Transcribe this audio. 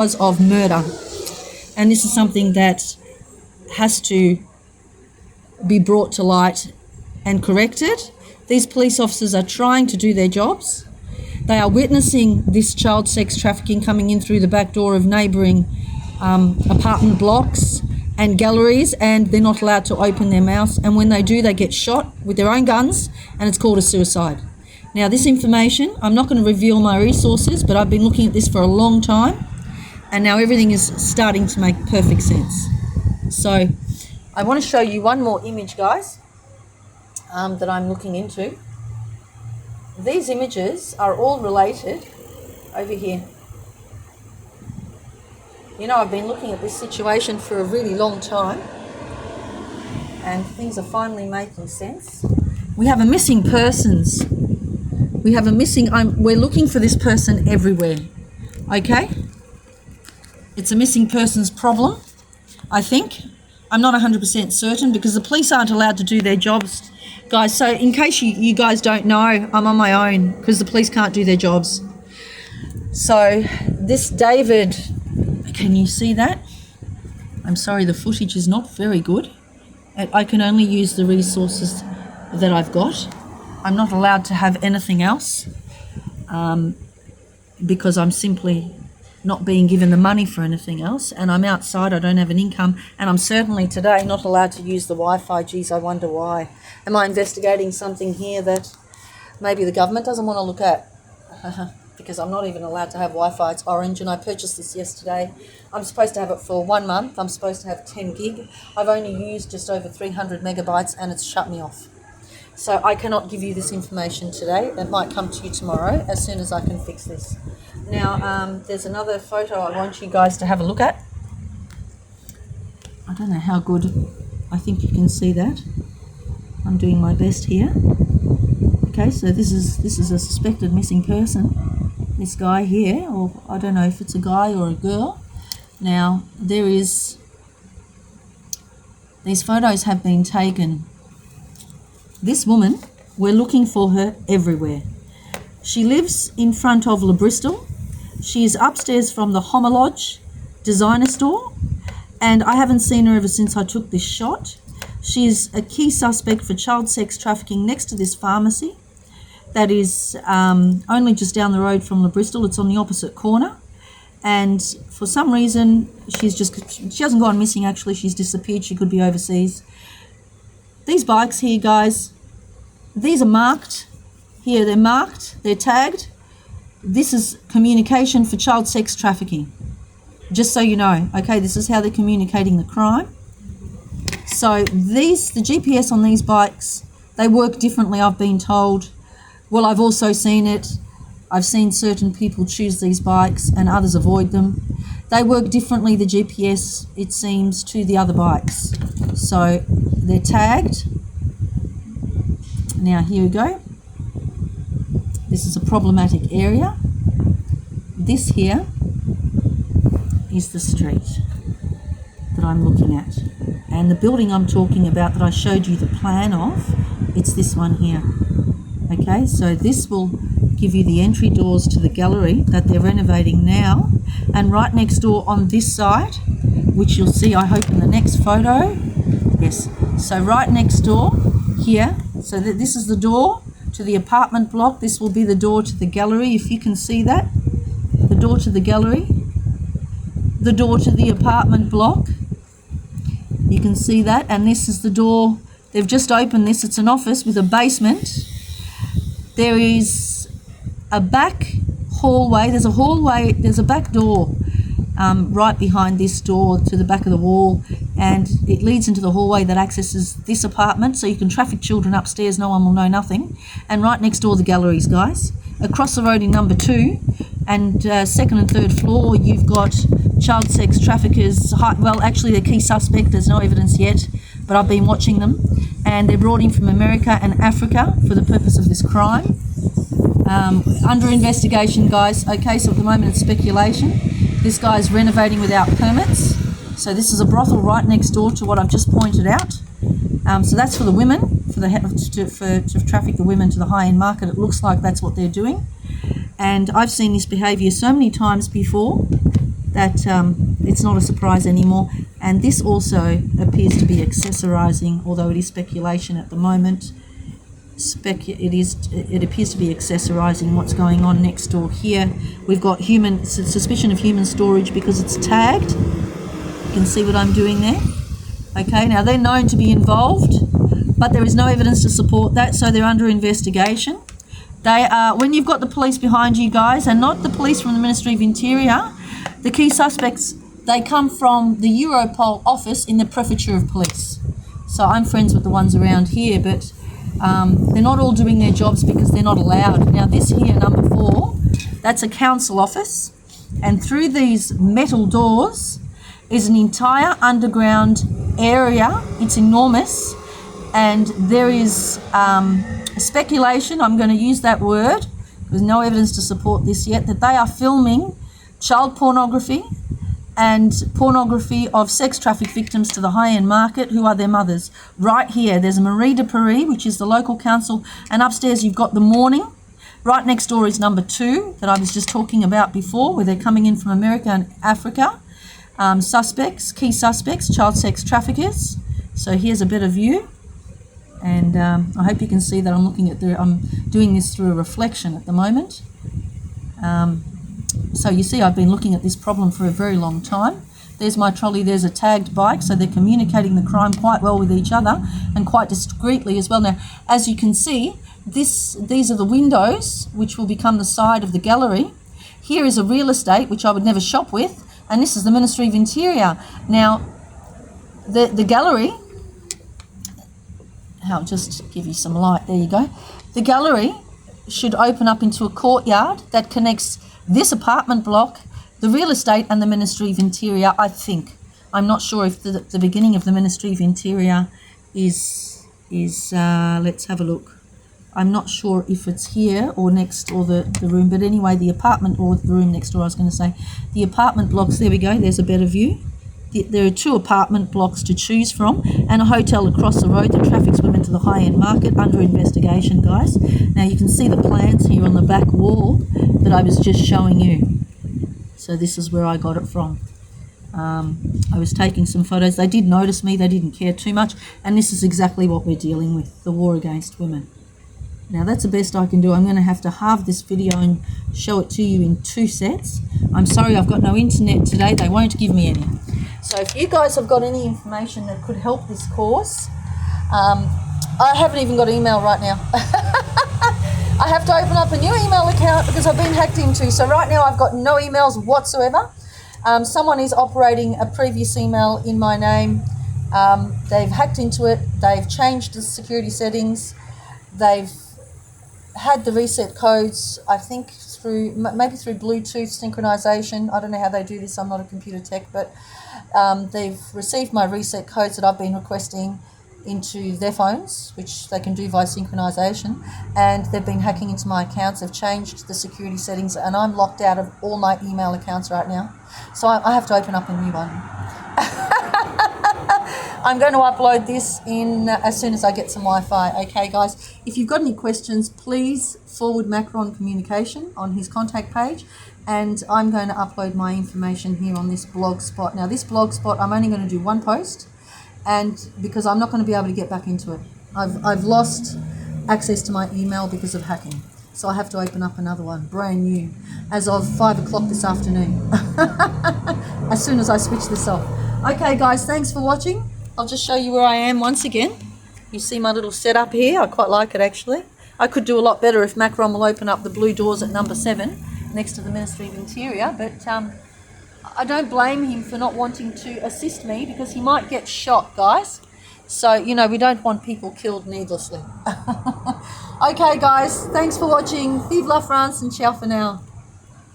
of murder. And this is something that has to be brought to light and corrected. These police officers are trying to do their jobs. They are witnessing this child sex trafficking coming in through the back door of neighbouring apartment blocks and galleries, and they're not allowed to open their mouths. And when they do, they get shot with their own guns, and it's called a suicide. Now, this information, I'm not going to reveal my resources, but I've been looking at this for a long time, and now everything is starting to make perfect sense. So I want to show you one more image, guys, that I'm looking into. These images are all related over here. You know, I've been looking at this situation for a really long time, and things are finally making sense. We have a missing persons. We have a missing, we're looking for this person everywhere, okay? It's a missing persons problem, I think. I'm not 100% certain because the police aren't allowed to do their jobs, guys. So in case you guys don't know, I'm on my own because the police can't do their jobs. So this David, can you see that? I'm sorry, the footage is not very good. I can only use the resources that I've got. I'm not allowed to have anything else because I'm simply not being given the money for anything else, and I'm outside, I don't have an income, and I'm certainly today not allowed to use the Wi-Fi. Geez, I wonder why. Am I investigating something here that maybe the government doesn't want to look at? Because I'm not even allowed to have Wi-Fi. It's orange, and I purchased this yesterday. I'm supposed to have it for 1 month. I'm supposed to have 10 gig. I've only used just over 300 megabytes, and it's shut me off. So I cannot give you this information today. It might come to you tomorrow as soon as I can fix this. Now, there's another photo I want you guys to have a look at. I don't know how good, I think you can see that. I'm doing my best here. Okay, so this is a suspected missing person. This guy here, or I don't know if it's a guy or a girl. Now, these photos have been taken. This woman, we're looking for her everywhere. She lives in front of La Bristol. She is upstairs from the Homolodge designer store, and I haven't seen her ever since I took this shot. She is a key suspect for child sex trafficking next to this pharmacy that is only just down the road from La Bristol. It's on the opposite corner, and for some reason she hasn't gone missing. Actually, she's disappeared. She could be overseas. These bikes here, guys, these are marked. Here, they're marked, they're tagged. This is communication for child sex trafficking. Just so you know, okay, this is how they're communicating the crime. So the GPS on these bikes, they work differently, I've been told. Well, I've also seen it. I've seen certain people choose these bikes and others avoid them. They work differently, the GPS, it seems, to the other bikes. So they're tagged. Now, here we go. This is a problematic area. This here is the street that I'm looking at. And the building I'm talking about that I showed you the plan of, it's this one here. Okay, so this will give you the entry doors to the gallery that they're renovating now. And right next door on this side, which you'll see, I hope, in the next photo. Yes, so right next door here, so this is the door to the apartment block. This will be the door to the gallery, if you can see that. The door to the gallery. The door to the apartment block. You can see that. And this is the door. They've just opened this. It's an office with a basement. There is a back hallway. There's a hallway. There's a back door right behind this door to the back of the wall. And it leads into the hallway that accesses this apartment, so you can traffic children upstairs, no one will know nothing. And right next door, the galleries, guys. Across the road in number 2, and second and third floor, you've got child sex traffickers. Well, actually, they're key suspect. There's no evidence yet, but I've been watching them. And they're brought in from America and Africa for the purpose of this crime. Under investigation, guys. Okay, so at the moment it's speculation. This guy's renovating without permits. So this is a brothel right next door to what I've just pointed out. So that's for the women, to traffic the women to the high-end market. It looks like that's what they're doing. And I've seen this behaviour so many times before. that it's not a surprise anymore. And this also appears to be accessorizing, although it is speculation at the moment. It appears to be accessorizing what's going on next door here. We've got suspicion of human storage because it's tagged. You can see what I'm doing there. Okay, now they're known to be involved, but there is no evidence to support that, so they're under investigation. They are, when you've got the police behind you guys, and not the police from the Ministry of Interior, the key suspects, they come from the Europol office in the Prefecture of Police. So I'm friends with the ones around here, but they're not all doing their jobs because they're not allowed. Now this here, number 4, that's a council office, and through these metal doors is an entire underground area. It's enormous, and there is speculation, I'm going to use that word, there's no evidence to support this yet, that they are filming child pornography and pornography of sex traffic victims to the high-end market who are their mothers. Right here, there's a Marie de Paris, which is the local council, and upstairs you've got the Morning. Right next door is number 2 that I was just talking about before, where they're coming in from America and Africa. Key suspects, child sex traffickers. So here's a better view. And I hope you can see that I'm doing this through a reflection at the moment. So you see, I've been looking at this problem for a very long time. There's my trolley, there's a tagged bike, so they're communicating the crime quite well with each other and quite discreetly as well. Now, as you can see, these are the windows, which will become the side of the gallery. Here is a real estate, which I would never shop with, and this is the Ministry of Interior. Now, the gallery, I'll just give you some light, there you go. The gallery should open up into a courtyard that connects this apartment block, the real estate, and the Ministry of Interior, I think. I'm not sure if the beginning of the Ministry of Interior is let's have a look. I'm not sure if it's here or next, or the room, but anyway, the apartment, or the room next door, I was going to say. The apartment blocks, there we go, there's a better view. There are 2 apartment blocks to choose from, and a hotel across the road that traffics women to the high-end market, under investigation, guys. Now you can see the plans here on the back wall that I was just showing you. So this is where I got it from. I was taking some photos. They did notice me, they didn't care too much, and this is exactly what we're dealing with, the war against women. Now that's the best I can do. I'm going to have to halve this video and show it to you in 2 sets. I'm sorry, I've got no internet today. They won't give me any. So if you guys have got any information that could help this cause, I haven't even got email right now. I have to open up a new email account because I've been hacked into. So right now I've got no emails whatsoever. Someone is operating a previous email in my name. They've hacked into it. They've changed the security settings. They've had the reset codes, I think maybe through Bluetooth synchronization. I don't know how they do this. I'm not a computer tech, but they've received my reset codes that I've been requesting into their phones, which they can do via synchronization, and they've been hacking into my accounts. They've changed the security settings, and I'm locked out of all my email accounts right now. So I have to open up a new one. I'm going to upload this in as soon as I get some Wi-Fi. Okay, guys, if you've got any questions, please forward Macron Communication on his contact page, and I'm going to upload my information here on this blog spot. Now, this blog spot, I'm only going to do 1 post, and because I'm not going to be able to get back into it. I've lost access to my email because of hacking, so I have to open up another one, brand new, as of 5 o'clock this afternoon, as soon as I switch this off. Okay, guys, thanks for watching. I'll just show you where I am once again. You see my little setup here. I quite like it, actually. I could do a lot better if Macron will open up the blue doors at number 7 next to the Ministry of Interior, but I don't blame him for not wanting to assist me because he might get shot, guys. So, you know, we don't want people killed needlessly. Okay, guys, thanks for watching. Vive la France and ciao for now.